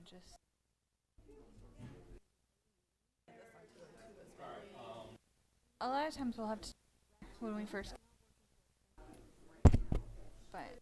just a lot of times we'll have to when we first, but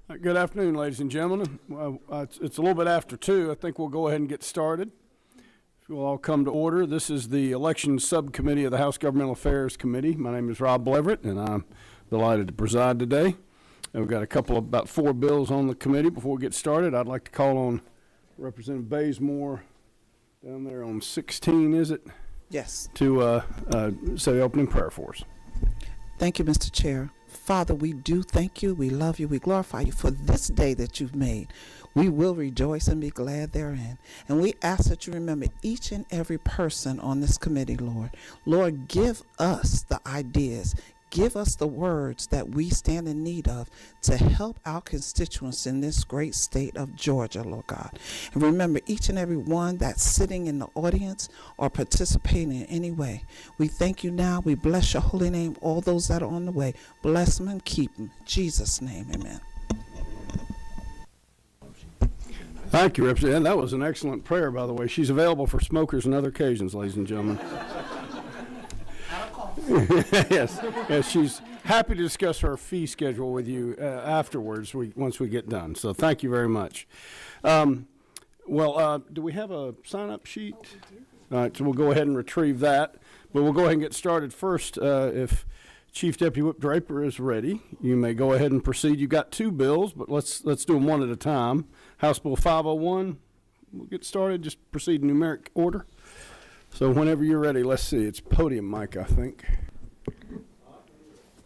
Good afternoon, ladies and gentlemen. It's a little bit after 2. I think we'll go ahead and get started. If you'll all come to order. This is the Election Subcommittee of the House Governmental Affairs Committee. My name is Rob Leverett, and I'm delighted to preside today. And we've got about 4 bills on the committee. Before we get started, I'd like to call on Representative Bazemore down there on 16, is it? Yes. To say the opening prayer for us. Thank you, Mr. Chair. Father, we do thank you, we love you, we glorify you for this day that you've made. We will rejoice and be glad therein. And we ask that you remember each and every person on this committee, Lord. Lord, give us the ideas, give us the words that we stand in need of to help our constituents in this great state of Georgia, Lord God. And remember each and every one that's sitting in the audience or participating in any way. We thank you now. We bless your holy name. All those that are on the way, bless them and keep them. In Jesus' name, amen. Thank you, Representative. That was an excellent prayer, by the way. She's available for smokers and other occasions, ladies and gentlemen. Yes, she's happy to discuss her fee schedule with you afterwards once we get done. So thank you very much. Do we have a sign-up sheet? All right, so we'll go ahead and retrieve that. But we'll go ahead and get started first. If Chief Deputy Whip Draper is ready, you may go ahead and proceed. You've got 2 bills, but let's do them one at a time. House Bill 501, we'll get started. Just proceed in numeric order. So whenever you're ready, let's see. It's podium mic, I think.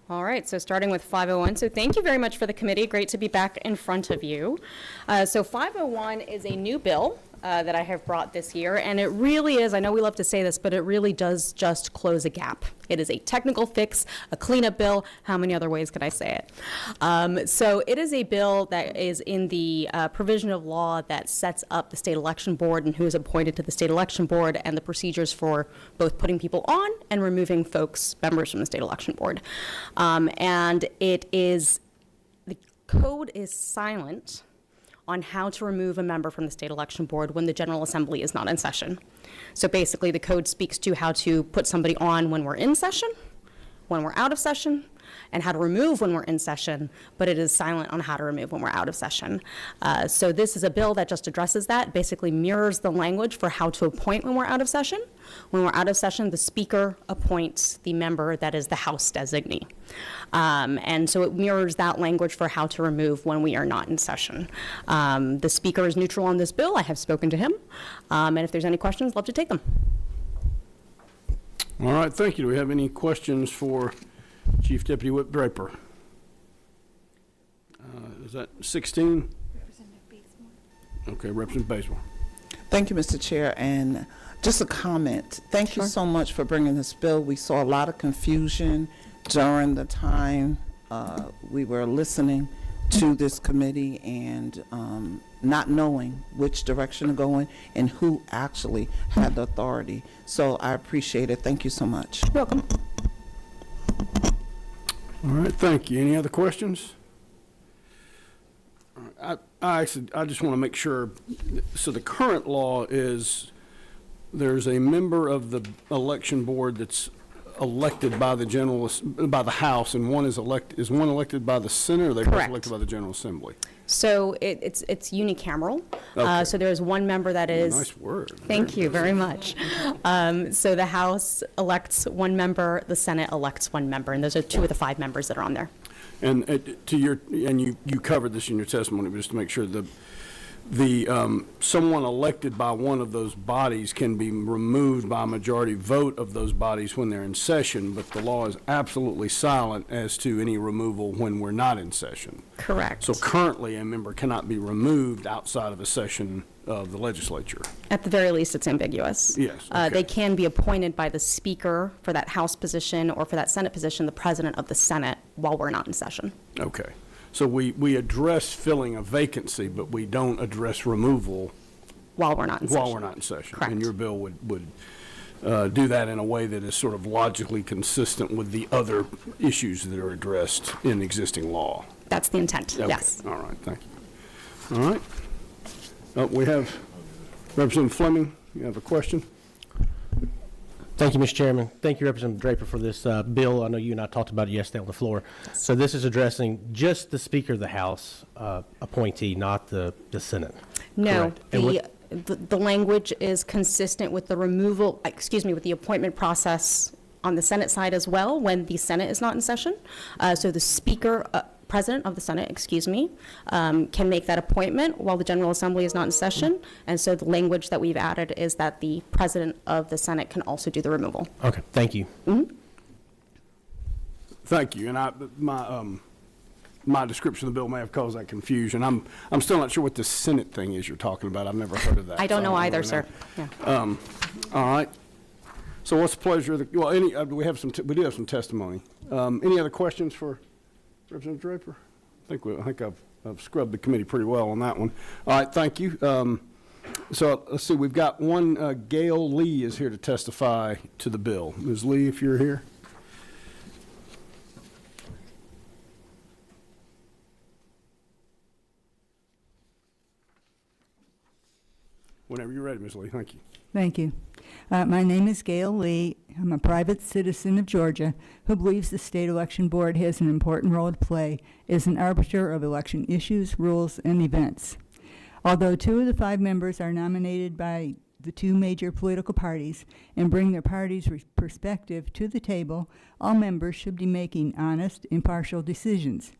All right, so starting with 501. So thank you very much for the committee. Great to be back in front of you. So 501 is a new bill that I have brought this year, and it really is, I know we love to say this, but it really does just close a gap. It is a technical fix, a cleanup bill. How many other ways could I say it? So it is a bill that is in the provision of law that sets up the state election board and who is appointed to the state election board and the procedures for both putting people on and removing members from the state election board. And it is, the code is silent on how to remove a member from the state election board when the General Assembly is not in session. So basically the code speaks to how to put somebody on when we're in session, when we're out of session, and how to remove when we're in session, but it is silent on how to remove when we're out of session. So this is a bill that just addresses that, basically mirrors the language for how to appoint when we're out of session. When we're out of session, the Speaker appoints the member that is the House designee. And so it mirrors that language for how to remove when we are not in session. The Speaker is neutral on this bill. I have spoken to him. And if there's any questions, love to take them. All right, thank you. Do we have any questions for Chief Deputy Whip Draper? Is that 16? Representative Bazemore. Okay, Representative Bazemore. Thank you, Mr. Chair. And just a comment. Thank you so much for bringing this bill. We saw a lot of confusion during the time we were listening to this committee and not knowing which direction to go in and who actually had the authority. So I appreciate it. Thank you so much. You're welcome. All right, thank you. Any other questions? I just want to make sure. So the current law is there's a member of the election board that's elected by the House, and one is one elected by the Senate, or they're both elected by the General Assembly? So it's unicameral. Okay. So there's one member that is. Nice word. Thank you very much. So the House elects one member, the Senate elects one member, and those are 2 of the 5 members that are on there. And you covered this in your testimony, but just to make sure, someone elected by one of those bodies can be removed by a majority vote of those bodies when they're in session, but the law is absolutely silent as to any removal when we're not in session. Correct. So currently, a member cannot be removed outside of a session of the legislature. At the very least, it's ambiguous. Yes. Okay. They can be appointed by the Speaker for that House position, or for that Senate position, the President of the Senate, while we're not in session. Okay. So we address filling a vacancy, but we don't address removal while we're not in session. Correct. And your bill would do that in a way that is sort of logically consistent with the other issues that are addressed in existing law. That's the intent, Okay. yes. All right, thank you. All right. We have Representative Fleming. You have a question? Thank you, Mr. Chairman. Thank you, Representative Draper, for this bill. I know you and I talked about it yesterday on the floor. So this is addressing just the Speaker of the House appointee, not the Senate. No, Correct. the language is consistent with the removal, with the appointment process on the Senate side as well, when the Senate is not in session. So the Speaker, President of the Senate, can make that appointment while the General Assembly is not in session. And so the language that we've added is that the President of the Senate can also do the removal. Okay, thank you. Thank you. And my description of the bill may have caused that confusion. I'm still not sure what the Senate thing is you're talking about. I've never heard of that. I don't so know either, really sir. know. Yeah. All right. So what's the pleasure of the, well, we do have some testimony. Any other questions for Representative Draper? I think I've scrubbed the committee pretty well on that one. All right, thank you. So let's see, we've got one, Gail Lee is here to testify to the bill. Ms. Lee, if you're here. Whenever you're ready, Ms. Lee, thank you. Thank you. My name is Gail Lee. I'm a private citizen of Georgia who believes the state election board has an important role to play as an arbiter of election issues, rules, and events. Although 2 of the 5 members are nominated by the 2 major political parties and bring their party's perspective to the table, all members should be making honest, impartial decisions.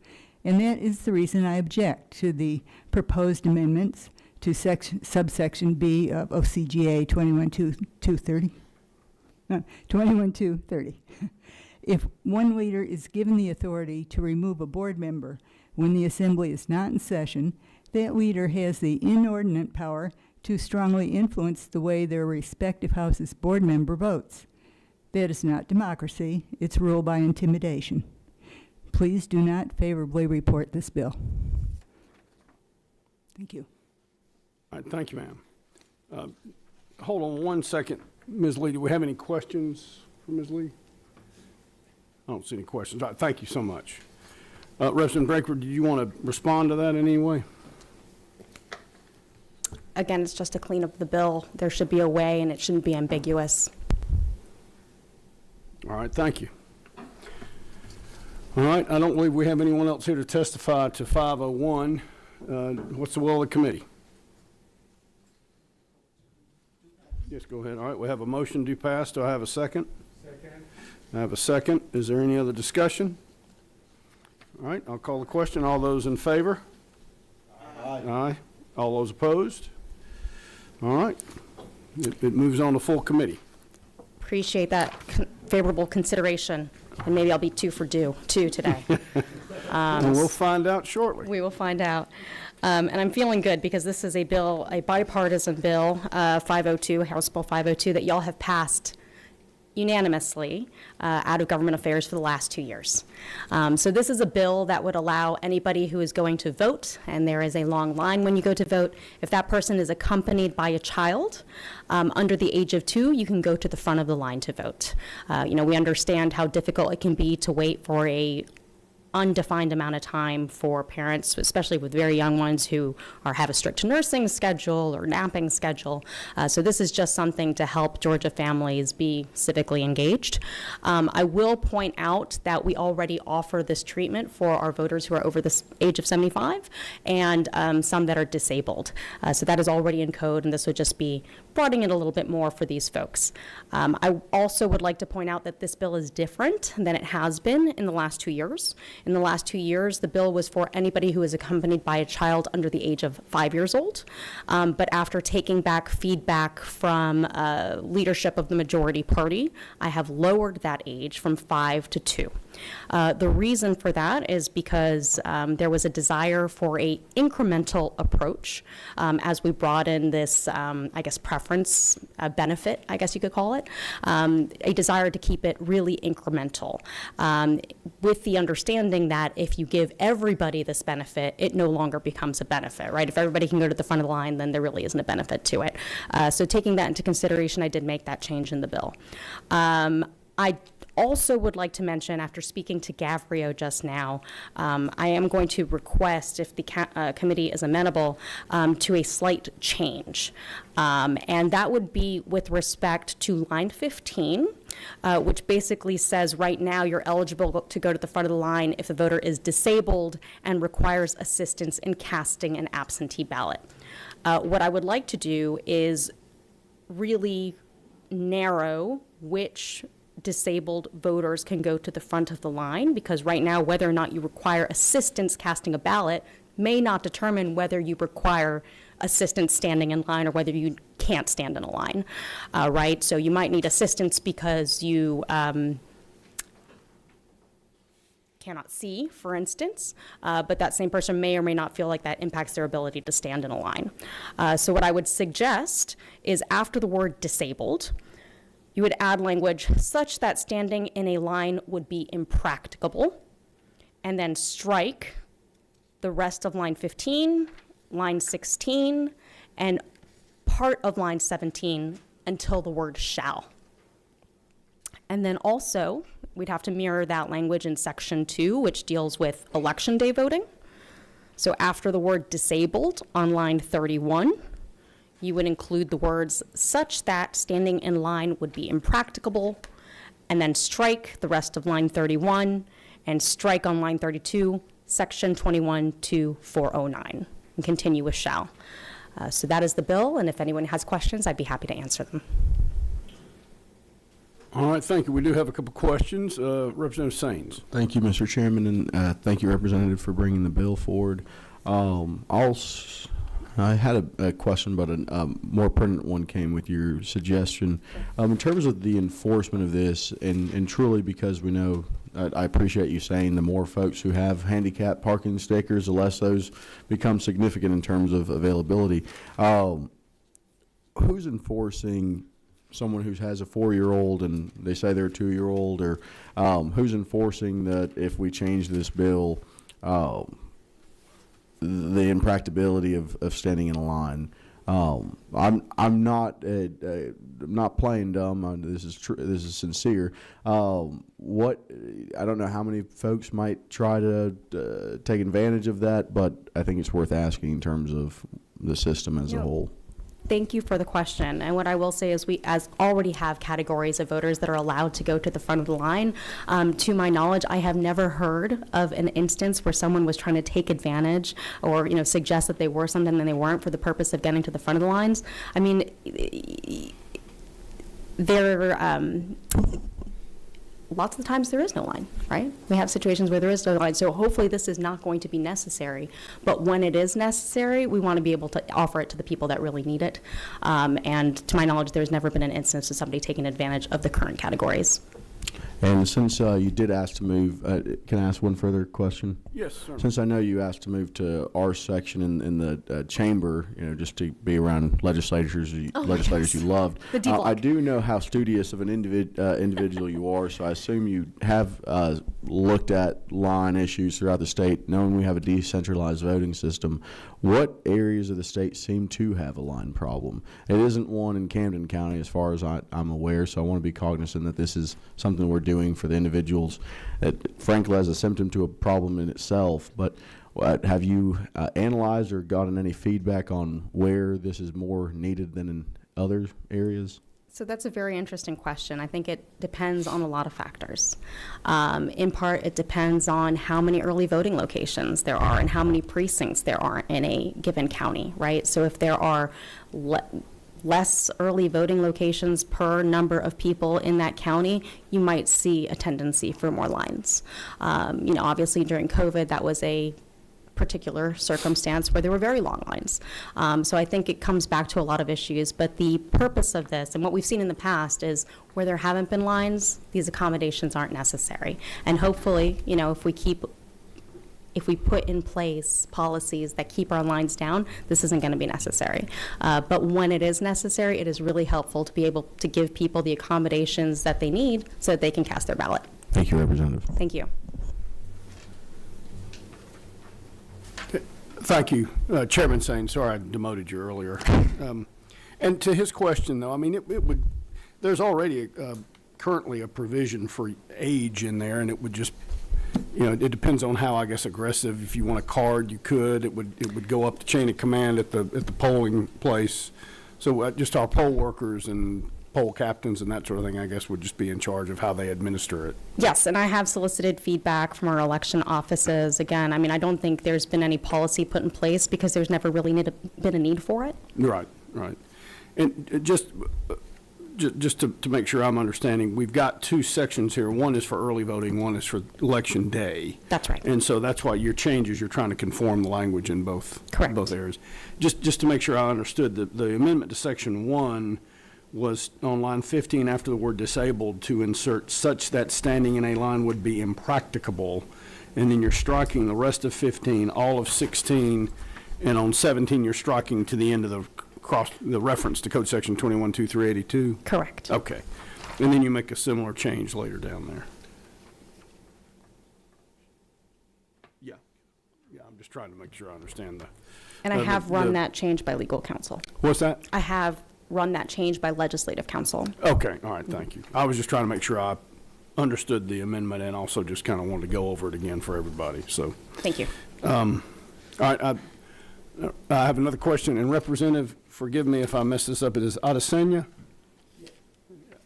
And that is the reason I object to the proposed amendments to subsection B of OCGA 21.230. 21.230. If one leader is given the authority to remove a board member when the assembly is not in session, that leader has the inordinate power to strongly influence the way their respective house's board member votes. That is not democracy. It's rule by intimidation. Please do not favorably report this bill. Thank you. All right, thank you, ma'am. Hold on one second. Ms. Lee, do we have any questions for Ms. Lee? I don't see any questions. All right, thank you so much. Representative Draper, do you want to respond to that in any way? Again, it's just to clean up the bill. There should be a way, and it shouldn't be ambiguous. All right, thank you. All right, I don't believe we have anyone else here to testify to 501. What's the will of the committee? Yes, go ahead. All right, we have a motion to pass. Do I have a second? Second. I have a second. Is there any other discussion? All right, I'll call the question. All those in favor? Aye. Aye. All those opposed? All right. It moves on to full committee. Appreciate that favorable consideration, and maybe I'll be 2 for 2 today. And we'll find out shortly. We will find out. And I'm feeling good because this is a bill, a bipartisan bill, 502, House Bill 502, that y'all have passed unanimously out of government affairs for the last 2 years. So this is a bill that would allow anybody who is going to vote, and there is a long line when you go to vote, if that person is accompanied by a child under the age of 2, you can go to the front of the line to vote. We understand how difficult it can be to wait for a undefined amount of time for parents, especially with very young ones who have a strict nursing schedule or napping schedule. So this is just something to help Georgia families be civically engaged. I will point out that we already offer this treatment for our voters who are over the age of 75 and some that are disabled. So that is already in code, and this would just be broadening it a little bit more for these folks. I also would like to point out that this bill is different than it has been in the last 2 years. In the last 2 years, the bill was for anybody who is accompanied by a child under the age of 5 years old. But after taking back feedback from leadership of the majority party, I have lowered that age from 5 to 2. The reason for that is because there was a desire for a incremental approach as we brought in this, preference benefit, I guess you could call it, a desire to keep it really incremental with the understanding that if you give everybody this benefit, it no longer becomes a benefit, right? If everybody can go to the front of the line, then there really isn't a benefit to it. So taking that into consideration, I did make that change in the bill. I Also would like to mention, after speaking to Gavrio just now, I am going to request, if the committee is amenable, to a slight change. And that would be with respect to line 15, which basically says right now you're eligible to go to the front of the line if the voter is disabled and requires assistance in casting an absentee ballot. What I would like to do is really narrow which disabled voters can go to the front of the line, because right now, whether or not you require assistance casting a ballot may not determine whether you require assistance standing in line or whether you can't stand in a line, right? So you might need assistance because you cannot see, for instance, but that same person may or may not feel like that impacts their ability to stand in a line. So what I would suggest is, after the word disabled, you would add language such that standing in a line would be impracticable, and then strike the rest of line 15, line 16, and part of line 17 until the word shall. And then also, we'd have to mirror that language in section 2, which deals with election day voting. So after the word disabled on line 31, you would include the words such that standing in line would be impracticable, and then strike the rest of line 31, and strike on line 32, section 21 to 409, and continue with shall. So that is the bill, and if anyone has questions, I'd be happy to answer them. All right, thank you. We do have a couple questions. Representative Saines. Thank you, Mr. Chairman, and thank you, Representative, for bringing the bill forward. I had a question, but a more pertinent one came with your suggestion. In terms of the enforcement of this, and truly because we know, I appreciate you saying the more folks who have handicap parking stickers, the less those become significant in terms of availability. Who's enforcing someone who has a 4-year-old and they say they're a 2-year-old, or who's enforcing that if we change this bill, the impracticability of standing in a line? I'm not playing dumb. This is true. This is sincere. I don't know how many folks might try to take advantage of that, but I think it's worth asking in terms of the system as a whole. Thank you for the question. And what I will say is we already have categories of voters that are allowed to go to the front of the line. To my knowledge, I have never heard of an instance where someone was trying to take advantage or, suggest that they were something and they weren't for the purpose of getting to the front of the lines. I mean, lots of the times there is no line, right? We have situations where there is no line, so hopefully this is not going to be necessary. But when it is necessary, we want to be able to offer it to the people that really need it. And to my knowledge, there's never been an instance of somebody taking advantage of the current categories. And since you did ask to move, can I ask one further question? Yes, sir. Since I know you asked to move to our section in the chamber, just to be around legislators you loved, I do know how studious of an individual you are, so I assume you have looked at line issues throughout the state, knowing we have a decentralized voting system. What areas of the state seem to have a line problem? It isn't one in Camden County as far as I'm aware, so I want to be cognizant that this is something we're doing for the individuals that frankly as a symptom to a problem in itself. But have you analyzed or gotten any feedback on where this is more needed than in other areas? So that's a very interesting question. I think it depends on a lot of factors. In part, it depends on how many early voting locations there are and how many precincts there are in a given county, right? So if there are less early voting locations per number of people in that county, you might see a tendency for more lines. Obviously during COVID, that was a particular circumstance where there were very long lines. So I think it comes back to a lot of issues, but the purpose of this and what we've seen in the past is where there haven't been lines, these accommodations aren't necessary. And hopefully, if we put in place policies that keep our lines down, this isn't going to be necessary. But when it is necessary, it is really helpful to be able to give people the accommodations that they need so that they can cast their ballot. Thank you, Representative. Thank you. Thank you, Chairman Saines. Sorry I demoted you earlier. And to his question, though, I mean, it would. There's already currently a provision for age in there, and it would just, it depends on how, I guess, aggressive. If you want a card, you could. It would go up the chain of command at the polling place. So just our poll workers and poll captains and that sort of thing, I guess, would just be in charge of how they administer it. Yes, and I have solicited feedback from our election offices. Again, I mean, I don't think there's been any policy put in place because there's never really been a need for it. Right. And just to make sure I'm understanding, we've got two sections here. One is for early voting, one is for election day. That's right. And so that's why your changes, you're trying to conform the language in both areas. Just to make sure I understood, the amendment to section 1 was on line 15 after the word disabled to insert such that standing in a line would be impracticable. And then you're striking the rest of 15, all of 16, and on 17 you're striking to the end of the reference to code section 212382. Correct. Okay. And then you make a similar change later down there. Yeah, I'm just trying to make sure I understand the. And I have run that change by legal counsel. What's that? I have run that change by legislative counsel. Okay, all right, thank you. I was just trying to make sure I understood the amendment and also just kind of wanted to go over it again for everybody, so. Thank you. All right, I have another question, and Representative, forgive me if I mess this up, it is Adesanya?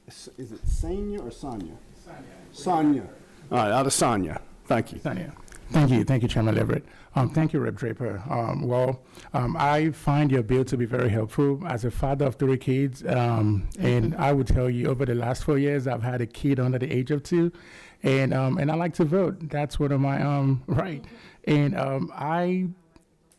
Is it Sanya or Sonia? Sonia. All right, Adesanya, thank you. Sonia. Thank you, Chairman Leverett. Thank you, Rep. Draper. I find your bill to be very helpful as a father of 3 kids, and I would tell you over the last 4 years, I've had a kid under the age of 2, and I like to vote. That's one of my right. And I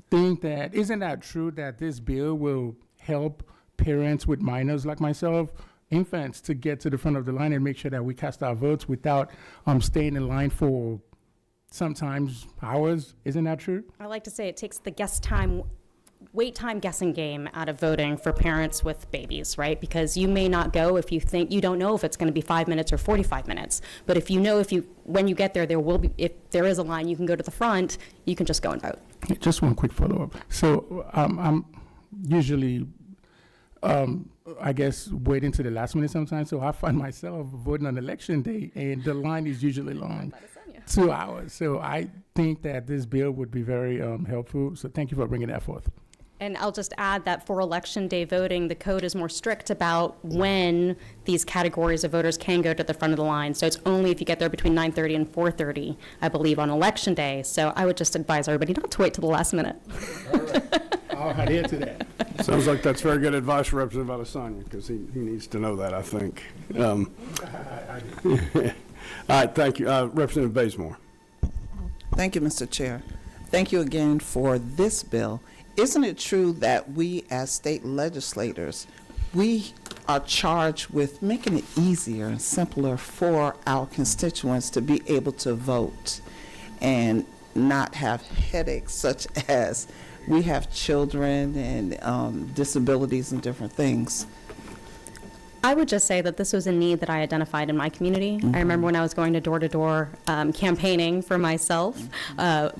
think that, isn't that true that this bill will help parents with minors like myself, infants, to get to the front of the line and make sure that we cast our votes without staying in line for sometimes hours? Isn't that true? I like to say it takes the wait time guessing game out of voting for parents with babies, right? Because you may not go if you don't know if it's going to be 5 minutes or 45 minutes. But if you know when you get there, if there is a line, you can go to the front, you can just go and vote. Just one quick follow-up. So I'm usually, I guess, waiting to the last minute sometimes. So I find myself voting on election day, and the line is usually long. 2 hours. So I think that this bill would be very helpful. So thank you for bringing that forth. And I'll just add that for election day voting, the code is more strict about when these categories of voters can go to the front of the line. So it's only if you get there between 9:30 and 4:30, I believe, on election day. So I would just advise everybody not to wait till the last minute. I'll adhere to that. Sounds like that's very good advice for Representative Adesanya, because he needs to know that, I think. All right, thank you. Representative Bazemore. Thank you, Mr. Chair. Thank you again for this bill. Isn't it true that we as state legislators, we are charged with making it easier and simpler for our constituents to be able to vote and not have headaches such as we have children and disabilities and different things? I would just say that this was a need that I identified in my community. I remember when I was going to door campaigning for myself,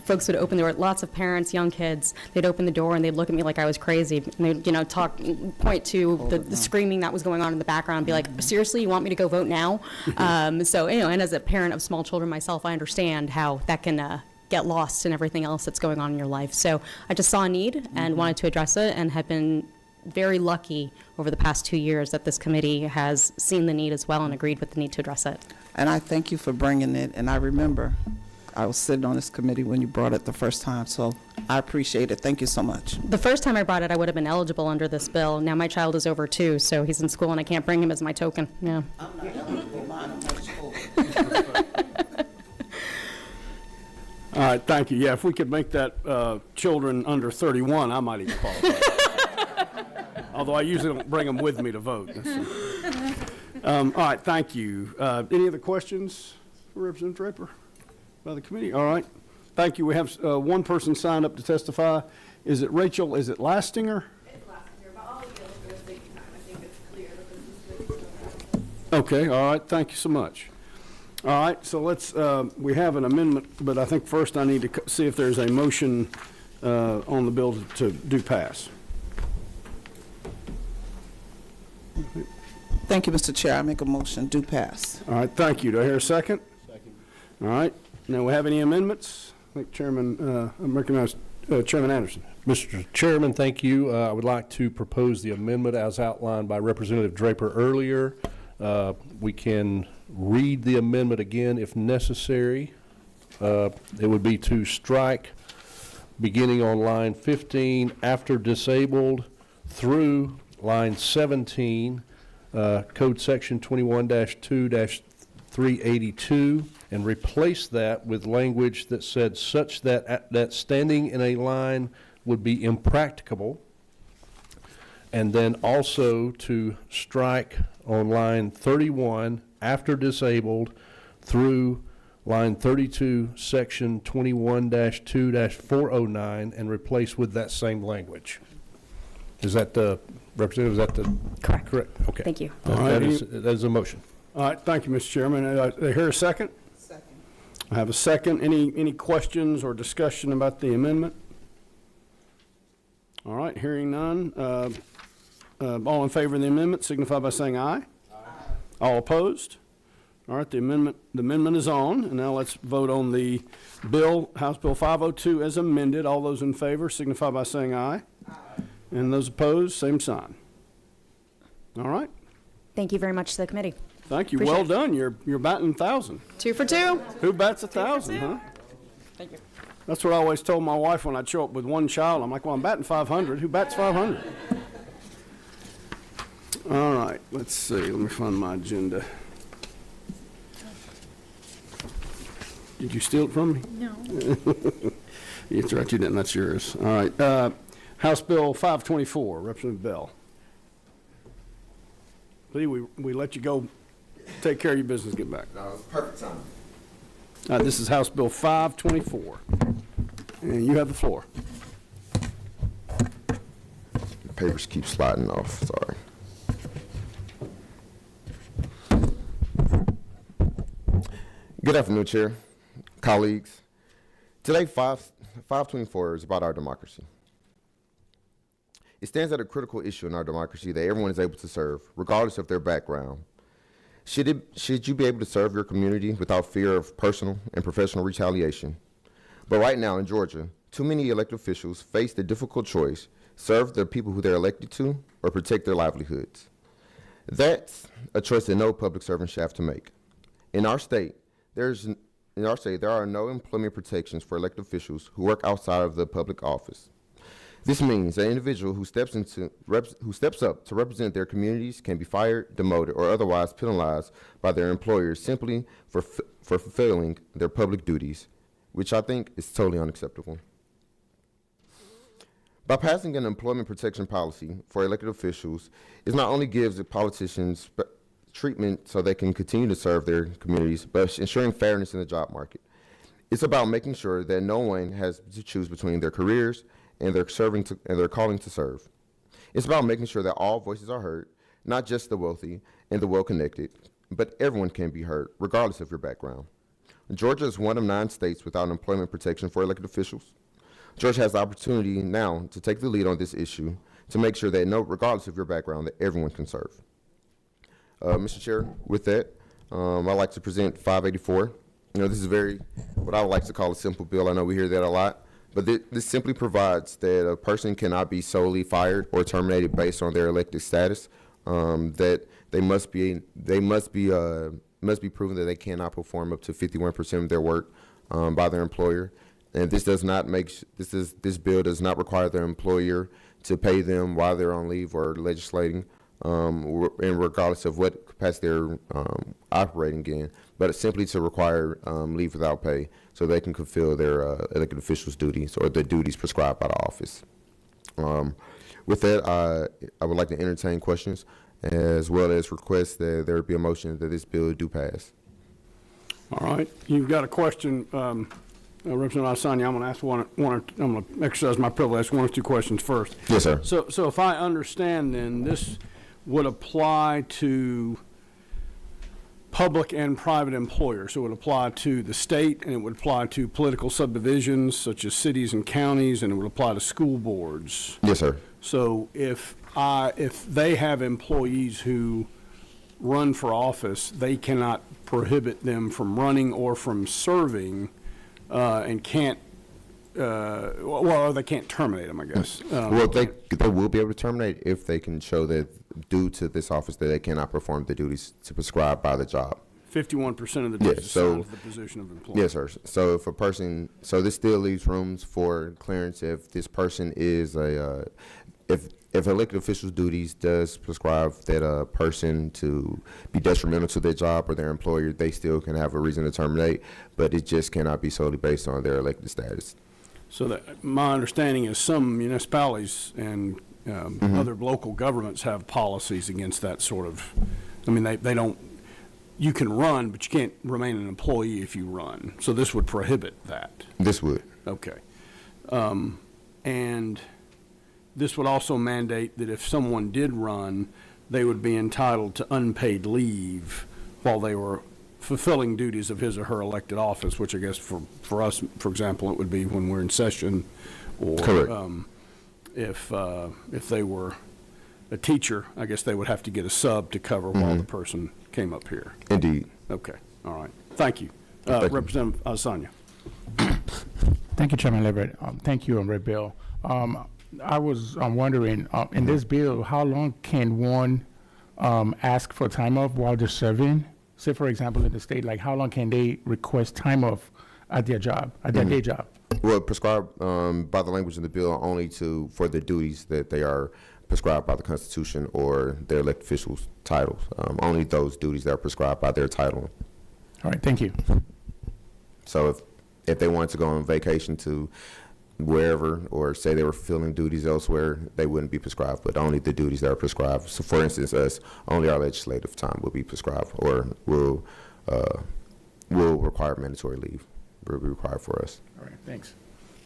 folks would open the door, lots of parents, young kids, they'd open the door and they'd look at me like I was crazy. And they'd, point to the screaming that was going on in the background and be like, seriously, you want me to go vote now? And as a parent of small children myself, I understand how that can get lost in everything else that's going on in your life. So I just saw a need and wanted to address it, and have been very lucky over the past 2 years that this committee has seen the need as well and agreed with the need to address it. And I thank you for bringing it. And I remember I was sitting on this committee when you brought it the first time, so I appreciate it. Thank you so much. The first time I brought it, I would have been eligible under this bill. Now my child is over 2, so he's in school and I can't bring him as my token. Yeah. I'm not eligible. Mine are much older. All right, thank you. Yeah, if we could make that children under 31, I might even qualify. Although I usually don't bring them with me to vote. All right, thank you. Any other questions for Representative Draper by the committee? All right, thank you. We have one person signed up to testify. Is it Rachel? Is it Lastinger? It's Lastinger, but all the bills are the same time. I think it's clear that this is Okay, all right, thank you so much. All right, so let's, we have an amendment, but I think first I need to see if there's a motion on the bill to do pass. Thank you, Mr. Chair. I make a motion, do pass. All right, thank you. Do I hear a second? Second. All right. Now, we have any amendments? I think I recognize Chairman Anderson. Mr. Chairman, thank you. I would like to propose the amendment as outlined by Representative Draper earlier. We can read the amendment again if necessary. It would be to strike beginning on line 15 after disabled through line 17, code section 21-2-382, and replace that with language that said such that standing in a line would be impracticable, and then also to strike on line 31 after disabled through line 32, section 21-2-409, and replace with that same language. Is that the, Representative, is that the? Correct. Correct, okay. Thank you. That is a motion. All right, thank you, Mr. Chairman. Do I hear a second? Second. I have a second. Any questions or discussion about the amendment? All right, hearing none. All in favor of the amendment signify by saying aye. Aye. All opposed? All right, the amendment is on, and now let's vote on the bill, House Bill 502 as amended. All those in favor signify by saying aye. Aye. And those opposed, same sign. All right. Thank you very much to the committee. Thank you. Appreciate Well it. done. You're batting 1,000. 2 for 2. Who bats 1,000, huh? Thank you. That's what I always told my wife when I'd show up with one child. I'm like, well, I'm batting 500. Who bats 500? All right, let's see. Let me find my agenda. Did you steal it from me? No. That's right, you didn't. That's yours. All right. House Bill 524, Representative Bell. See, we let you go take care of your business, get back. No, it's perfect time. This is House Bill 524, and you have the floor. The papers keep sliding off, sorry. Good afternoon, Chair, colleagues. Today, 524 is about our democracy. It stands at a critical issue in our democracy that everyone is able to serve, regardless of their background. Should you be able to serve your community without fear of personal and professional retaliation? But right now in Georgia, too many elected officials face the difficult choice: serve the people who they're elected to or protect their livelihoods. That's a choice that no public servant should have to make. In our state, there are no employment protections for elected officials who work outside of the public office. This means that an individual who steps up to represent their communities can be fired, demoted, or otherwise penalized by their employers simply for fulfilling their public duties, which I think is totally unacceptable. By passing an employment protection policy for elected officials, it not only gives the politicians treatment so they can continue to serve their communities, but ensuring fairness in the job market. It's about making sure that no one has to choose between their careers and their calling to serve. It's about making sure that all voices are heard, not just the wealthy and the well-connected, but everyone can be heard, regardless of your background. Georgia is one of 9 states without employment protection for elected officials. Georgia has the opportunity now to take the lead on this issue to make sure that, regardless of your background, that everyone can serve. Mr. Chair, with that, I'd like to present 584. This is what I would like to call a simple bill. I know we hear that a lot. But this simply provides that a person cannot be solely fired or terminated based on their elected status. That they must be proven that they cannot perform up to 51% of their work by their employer. And this bill does not require their employer to pay them while they're on leave or legislating, and regardless of what capacity they're operating in, but simply to require leave without pay so they can fulfill their elected officials' duties or the duties prescribed by the office. With that, I would like to entertain questions as well as request that there be a motion that this bill do pass. All right, you've got a question, Representative Asanya. I'm going to ask I'm going to exercise my privilege, ask 1 or 2 questions first. Yes, sir. So if I understand, then this would apply to public and private employers. So it would apply to the state, and it would apply to political subdivisions such as cities and counties, and it would apply to school boards. Yes, sir. So if they have employees who run for office, they cannot prohibit them from running or from serving, and can't, well, they can't terminate them, I guess. Well, they will be able to terminate if they can show that due to this office that they cannot perform the duties to prescribed by the job. 51% of the Yes, duties so- assigned to the position of employee. Yes, sir. So if a person, so this still leaves rooms for clearance if this person is if elected officials' duties does prescribe that a person to be detrimental to their job or their employer, they still can have a reason to terminate, but it just cannot be solely based on their elected status. So that, my understanding is some municipalities and other local governments have policies against that sort of, I mean, they don't, you can run, but you can't remain an employee if you run. So this would prohibit that. This would. Okay. And this would also mandate that if someone did run, they would be entitled to unpaid leave while they were fulfilling duties of his or her elected office, which I guess for us, for example, it would be when we're in session, or Correct. If they were a teacher, I guess they would have to get a sub to cover while the person came up here. Indeed. Okay, all right. Thank you. Thank you. Representative Asanya. Thank you, Chairman Leverett. Thank you, Red Bill. I was wondering, in this bill, how long can one ask for time off while they're serving? Say, for example, in the state, like how long can they request time off at their job, at their day job? Well, prescribed by the language in the bill only for the duties that they are prescribed by the Constitution or their elected officials' titles. Only those duties that are prescribed by their title. All right, thank you. So if they wanted to go on vacation to wherever, or say they were fulfilling duties elsewhere, they wouldn't be prescribed, but only the duties that are prescribed. So for instance, only our legislative time will be prescribed, or will require mandatory leave, will be required for us. All right, thanks.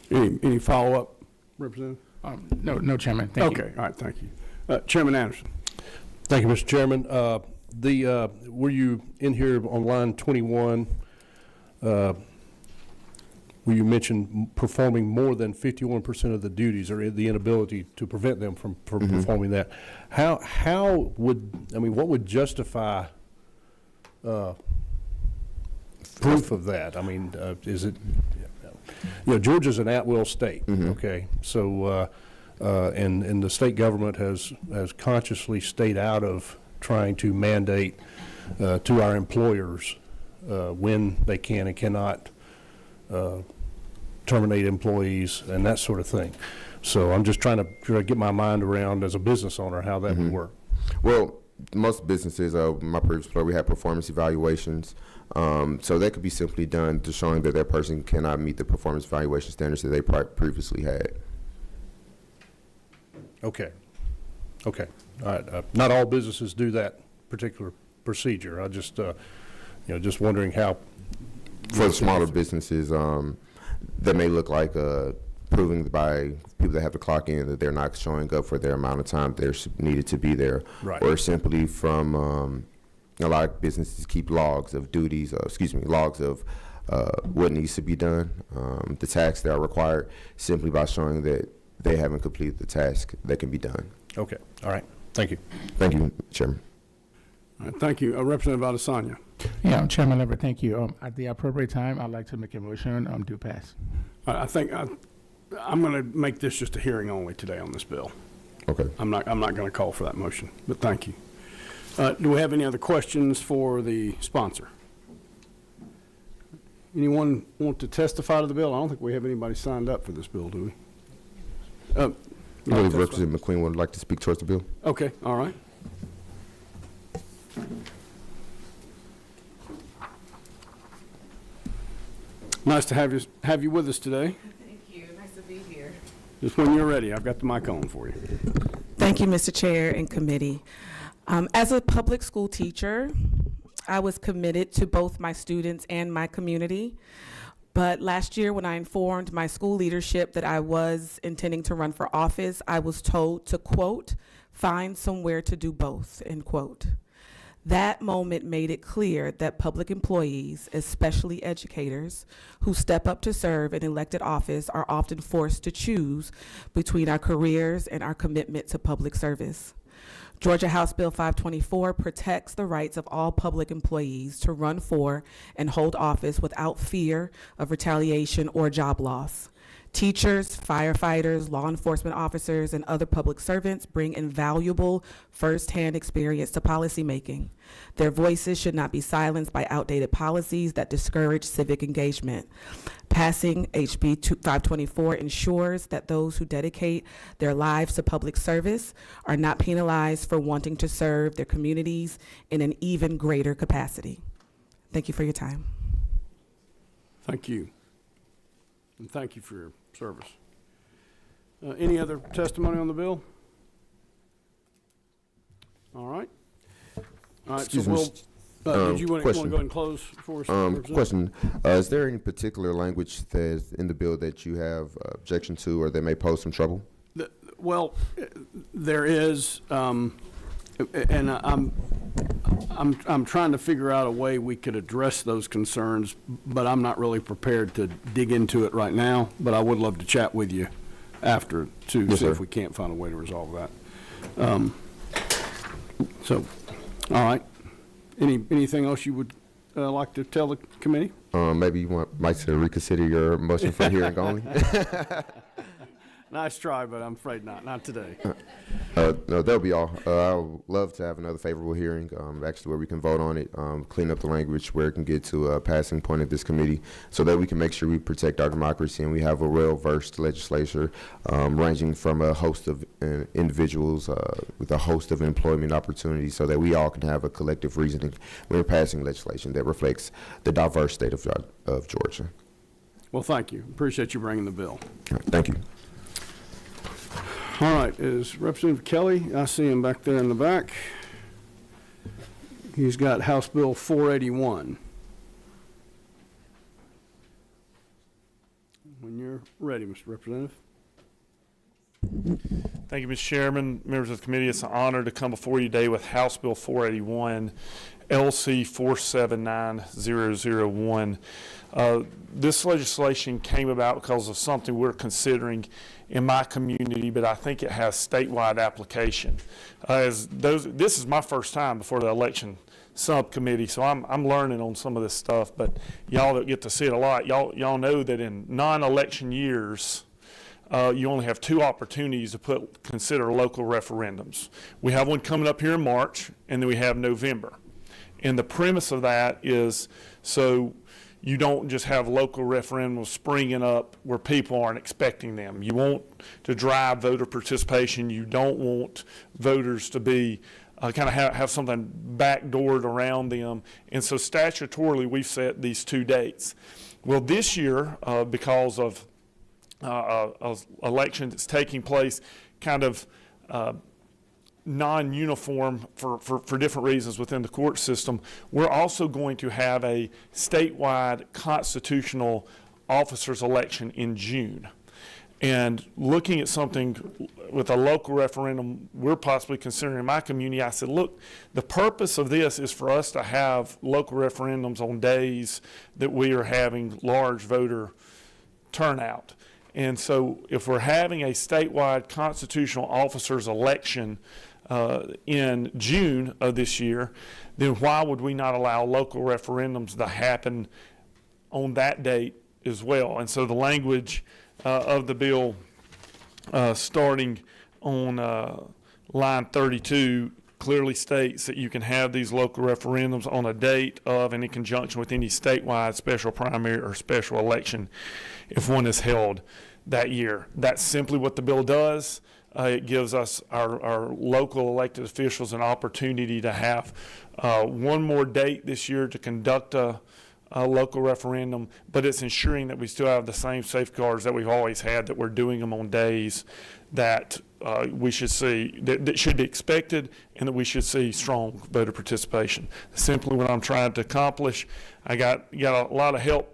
Any follow-up, Representative? No, Chairman, thank you. Okay, all right, thank you. Chairman Anderson. Thank you, Mr. Chairman. Were you in here on line 21, where you mentioned performing more than 51% of the duties, or the inability to prevent them from performing that? How would, I mean, what would justify proof of that? I mean, is it, Georgia's an at-will state, okay? So, and the state government has consciously stayed out of trying to mandate to our employers when they can and cannot terminate employees and that sort of thing. So I'm just trying to get my mind around, as a business owner, how that would work. Well, most businesses, my previous employer, we had performance evaluations. So that could be simply done to showing that that person cannot meet the performance evaluation standards that they previously had. Okay. Okay. All right. Not all businesses do that particular procedure. I just, just wondering how. For the smaller businesses, that may look like proving by people that have to clock in that they're not showing up for their amount of time they're needed to be there. Right. Or simply from a lot of businesses keep logs of duties, logs of what needs to be done, the tasks that are required, simply by showing that they haven't completed the task that can be done. Okay. All right. Thank you. Thank you, Chairman. All right, thank you. Representative Adesanya. Yeah, Chairman Leverett, thank you. At the appropriate time, I'd like to make a motion to pass. I think I'm going to make this just a hearing only today on this bill. Okay. I'm not going to call for that motion, but thank you. Do we have any other questions for the sponsor? Anyone want to testify to the bill? I don't think we have anybody signed up for this bill, do we? I believe Representative McQueen would like to speak towards the bill. Okay, all right. Nice to have you with us today. Thank you. Nice to be here. Just when you're ready, I've got the mic on for you. Thank you, Mr. Chair and committee. As a public school teacher, I was committed to both my students and my community. But last year, when I informed my school leadership that I was intending to run for office, I was told to, quote, find somewhere to do both, end quote. That moment made it clear that public employees, especially educators, who step up to serve in elected office are often forced to choose between our careers and our commitment to public service. Georgia House Bill 524 protects the rights of all public employees to run for and hold office without fear of retaliation or job loss. Teachers, firefighters, law enforcement officers, and other public servants bring invaluable firsthand experience to policymaking. Their voices should not be silenced by outdated policies that discourage civic engagement. Passing HB 524 ensures that those who dedicate their lives to public service are not penalized for wanting to serve their communities in an even greater capacity. Thank you for your time. Thank you. And thank you for your service. Any other testimony on the bill? All right. All right, Excuse so me, did you want to go question. ahead and close for us? Representative? Question, is there any particular language that is in the bill that you have objection to or that may pose some trouble? Well, there is, and I'm trying to figure out a way we could address those concerns, but I'm not really prepared to dig into it right now, but I would love to chat with you after to Yes, see sir. if we can't find a way to resolve that. So, all right. Anything else you would like to tell the committee? Maybe you might to reconsider your motion for hearing only. Nice try, but I'm afraid not today. No, that'll be all. I would love to have another favorable hearing, actually where we can vote on it, clean up the language where it can get to a passing point of this committee so that we can make sure we protect our democracy and we have a well-versed legislature ranging from a host of individuals with a host of employment opportunities so that we all can have a collective reasoning when we're passing legislation that reflects the diverse state of Georgia. Well, thank you. Appreciate you bringing the bill. All right, thank you. All right, is Representative Kelly, I see him back there in the back. He's got House Bill 481. When you're ready, Mr. Representative. Thank you, Mr. Chairman, members of the committee. It's an honor to come before you today with House Bill 481, LC 479001. This legislation came about because of something we're considering in my community, but I think it has statewide application. This is my first time before the election subcommittee, so I'm learning on some of this stuff, but y'all that get to see it a lot, y'all know that in non-election years, you only have two opportunities to consider local referendums. We have one coming up here in March, and then we have November. And the premise of that is so you don't just have local referendums springing up where people aren't expecting them. You want to drive voter participation. You don't want voters to be kind of have something backdoored around them. And so statutorily, we've set these two dates. Well, this year, because of election that's taking place kind of non-uniform for different reasons within the court system, we're also going to have a statewide constitutional officers election in June. And looking at something with a local referendum we're possibly considering in my community, I said, look, the purpose of this is for us to have local referendums on days that we are having large voter turnout. And so if we're having a statewide constitutional officers election in June of this year, then why would we not allow local referendums to happen on that date as well? And so the language of the bill starting on line 32 clearly states that you can have these local referendums on a date of and in conjunction with any statewide special primary or special election if one is held that year. That's simply what the bill does. It gives us our local elected officials an opportunity to have one more date this year to conduct a local referendum, but it's ensuring that we still have the same safeguards that we've always had, that we're doing them on days that we should see, that should be expected, and that we should see strong voter participation. Simply what I'm trying to accomplish. I got a lot of help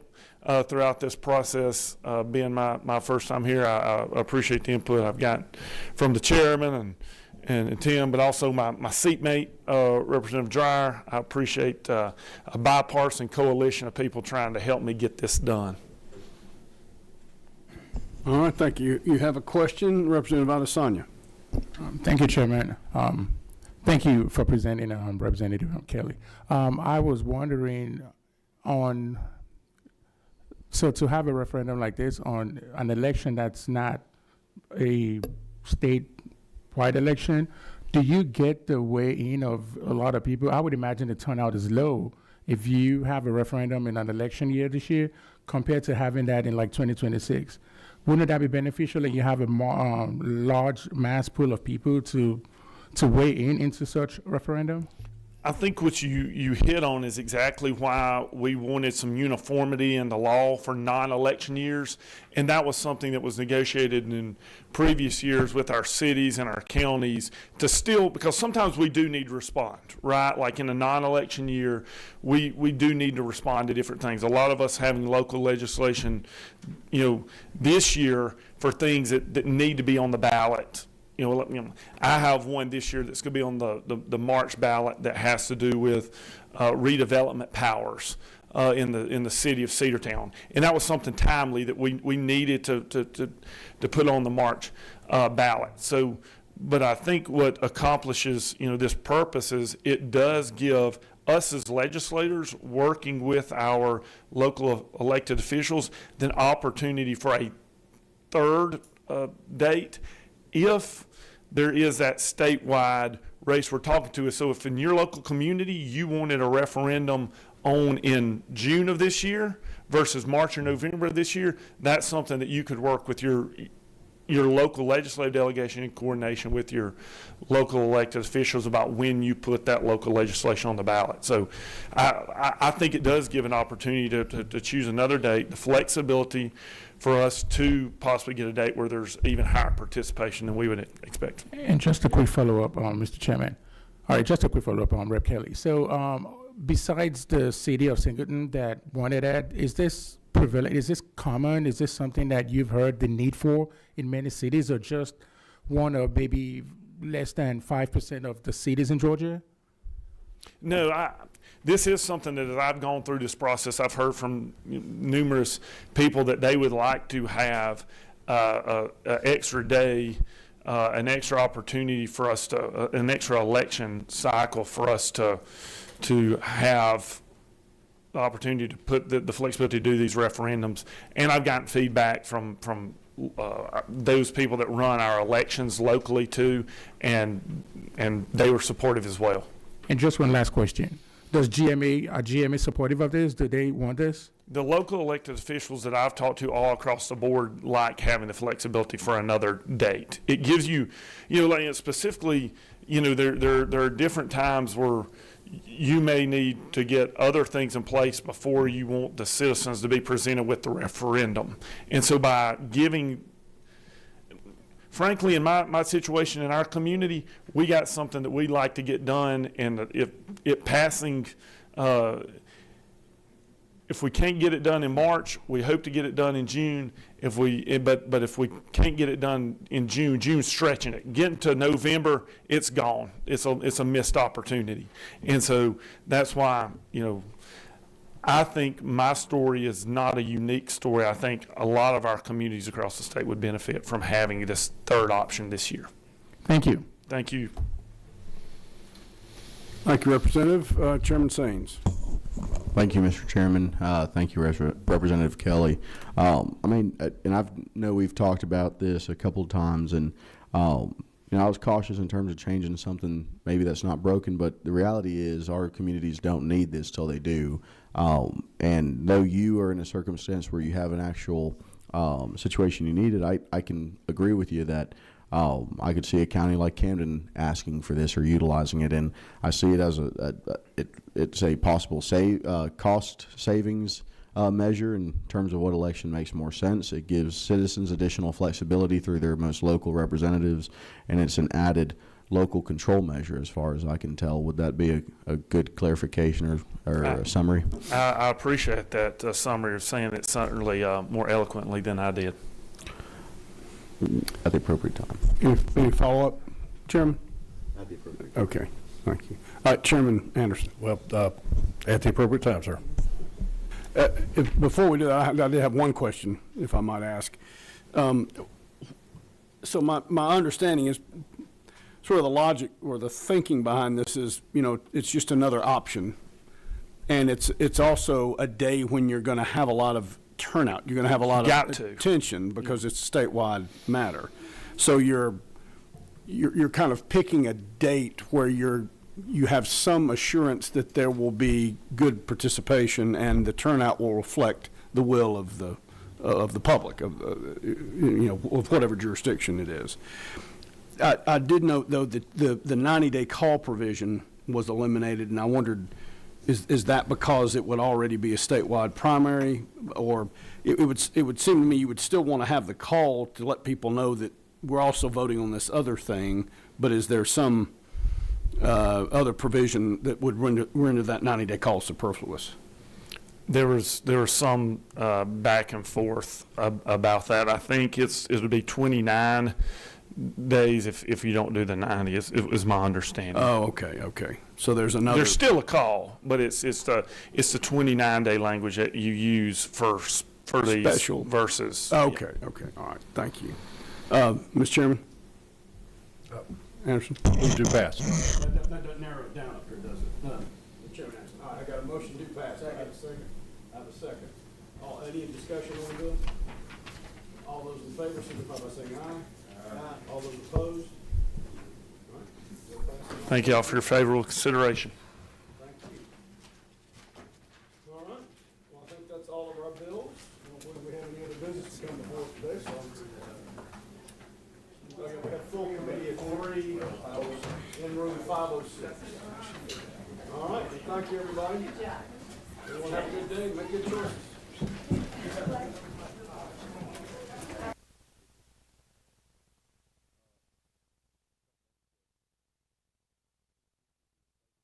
throughout this process, being my first time here. I appreciate the input I've got from the chairman and Tim, but also my seatmate, Representative Dreyer. I appreciate a bipartisan coalition of people trying to help me get this done. All right, thank you. You have a question, Representative Adesanya. Thank you, Chairman. Thank you for presenting, Representative Kelly. I was wondering so to have a referendum like this on an election that's not a statewide election, do you get the weigh-in of a lot of people? I would imagine the turnout is low if you have a referendum in an election year this year compared to having that in like 2026. Wouldn't that be beneficial and you have a more large mass pool of people to weigh into such referendum? I think what you hit on is exactly why we wanted some uniformity in the law for non-election years, and that was something that was negotiated in previous years with our cities and our counties to still, because sometimes we do need to respond, right? Like in a non-election year, we do need to respond to different things. A lot of us having local legislation, this year for things that need to be on the ballot. I have one this year that's going to be on the March ballot that has to do with redevelopment powers in the city of Cedartown, and that was something timely that we needed to put on the March ballot. So, but I think what accomplishes this purpose is it does give us as legislators working with our local elected officials the opportunity for a third date if there is that statewide race we're talking to. So if in your local community you wanted a referendum on in June of this year versus March or November of this year, that's something that you could work with your local legislative delegation in coordination with your local elected officials about when you put that local legislation on the ballot. So I think it does give an opportunity to choose another date, the flexibility for us to possibly get a date where there's even higher participation than we would expect. And just a quick follow-up, Mr. Chairman. All right, just a quick follow-up on Rep. Kelly. So besides the city of Singleton that wanted that, is this prevalent? Is this common? Is this something that you've heard the need for in many cities, or just one or maybe less than 5% of the cities in Georgia? No, this is something that as I've gone through this process, I've heard from numerous people that they would like to have an extra day, an extra opportunity for us to, an extra election cycle for us to have the opportunity to put the flexibility to do these referendums. And I've gotten feedback from those people that run our elections locally too, and they were supportive as well. And just one last question. Are GMA supportive of this? Do they want this? The local elected officials that I've talked to all across the board like having the flexibility for another date. It gives you, like specifically, there are different times where you may need to get other things in place before you want the citizens to be presented with the referendum. And so by giving, frankly, in my situation in our community, we got something that we like to get done, and if it passing, if we can't get it done in March, we hope to get it done in June. But if we can't get it done in June's stretching it. Getting to November, it's gone. It's a missed opportunity. And so that's why, I think my story is not a unique story. I think a lot of our communities across the state would benefit from having this third option this year. Thank you. Thank you. Thank you, Representative. Chairman Saines. Thank you, Mr. Chairman. Thank you, Representative Kelly. And I know we've talked about this a couple of times, and I was cautious in terms of changing something maybe that's not broken, but the reality is our communities don't need this till they do. And though you are in a circumstance where you have an actual situation you need it, I can agree with you that I could see a county like Camden asking for this or utilizing it, and I see it as it's a possible cost savings measure in terms of what election makes more sense. It gives citizens additional flexibility through their most local representatives, and it's an added local control measure as far as I can tell. Would that be a good clarification or a summary? I appreciate that summary of saying it certainly more eloquently than I did. At the appropriate time. Any follow-up, Chairman? At the appropriate time. Okay, thank you. All right, Chairman Anderson. Well, at the appropriate time, sir. Before we do that, I did have one question, if I might ask. So my understanding is sort of the logic or the thinking behind this is, you know, it's just another option. And it's also a day when you're going to have a lot of turnout. You're going to have a lot of attention because it's a statewide matter. So you're kind of picking a date where you have some assurance that there will be good participation and the turnout will reflect the will of the public, of whatever jurisdiction it is. I did note, though, that the 90-day call provision was eliminated, and I wondered, is that because it would already be a statewide primary, or it would seem to me you would still want to have the call to let people know that we're also voting on this other thing, but is there some other provision that would render that 90-day call superfluous? There was some back and forth about that. I think it would be 29 days if you don't do the 90. It was my understanding. Oh, okay. So there's another. There's still a call, but it's the 29-day language that you use for these special versus. Okay. All right. Thank you, Mr. Chairman. Anderson. Move to pass. That doesn't narrow it down up here, does it? The Chairman Anderson. All right. I got a motion to pass. I have a second. Any discussion on the bill? All those in favor signify by saying aye. Aye. All those opposed? All right. Thank you all for your favorable consideration. Thank you. All right. Well, I think that's all of our bills. Whether we have any other business to come before us today, so we have full committee at 3 in room 506. All right. Thank you, everybody.